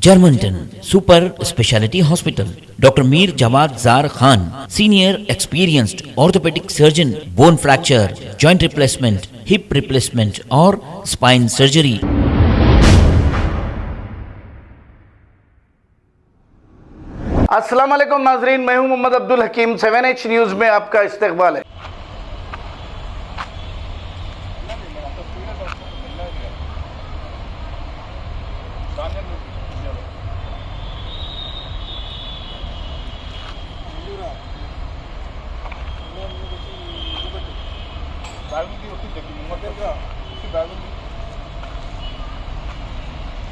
Germanton super speciality hospital, doctor Mir Jawad Zar Khan, senior experienced orthopaedic surgeon, bone fracture, joint replacement, hip replacement और spine surgery. अस्सलाम वालेकुम नाजरीन, मैं हूं मोहम्मद अब्दुल हकीम। 7H न्यूज़ में आपका इस्तकबाल है।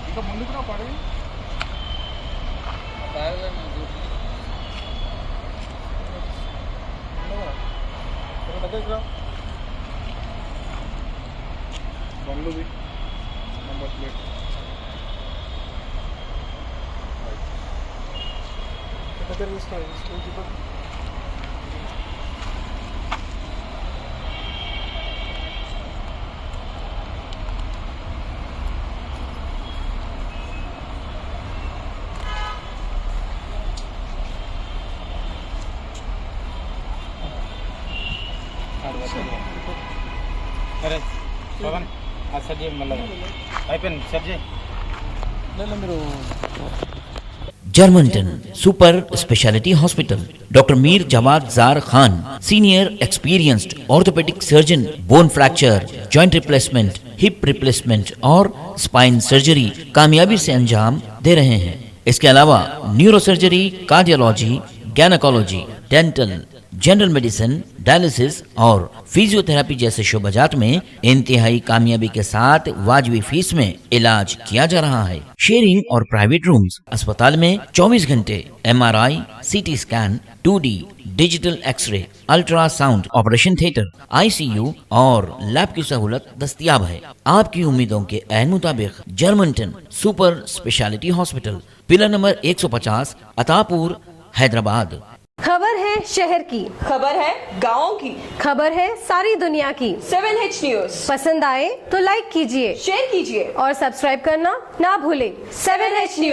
ఇంకా ముందుకు రా పడి దగ్గర బండ్లుది నెంబర్ ప్లేట్ దగ్గర తీసుకోవాలి। अरे पवन सर्जी मतलब అయిపోయింది सर्जी మీరు Germanton super speciality hospital, doctor Mir Jawad Zar Khan, senior experienced orthopaedic surgeon, bone fracture, joint replacement, hip replacement और स्पाइन सर्जरी कामयाबी से अंजाम दे रहे हैं। इसके अलावा neuro surgery, cardiology, gynaecology, dental, general medicine, dialysis और फिजियोथेरेपी जैसे शोबाजात में इंतहाई कामयाबी के साथ वाजबी फीस में इलाज किया जा रहा है। शेयरिंग और प्राइवेट रूम्स, अस्पताल में 24 घंटे MRI, CT scan, 2D digital x-ray, ultrasound, operation theatre, ICU और लैब की सहूलत दस्तयाब है। आपकी उम्मीदों के ऐन मुताबिक Germanton super speciality hospital, pillar number 150, Attapur, Hyderabad. खबर है शहर की, खबर है गाँव की, खबर है सारी दुनिया की। 7H न्यूज़ पसंद आए तो लाइक कीजिए, शेयर कीजिए और सब्सक्राइब करना ना भूलें। 7H news.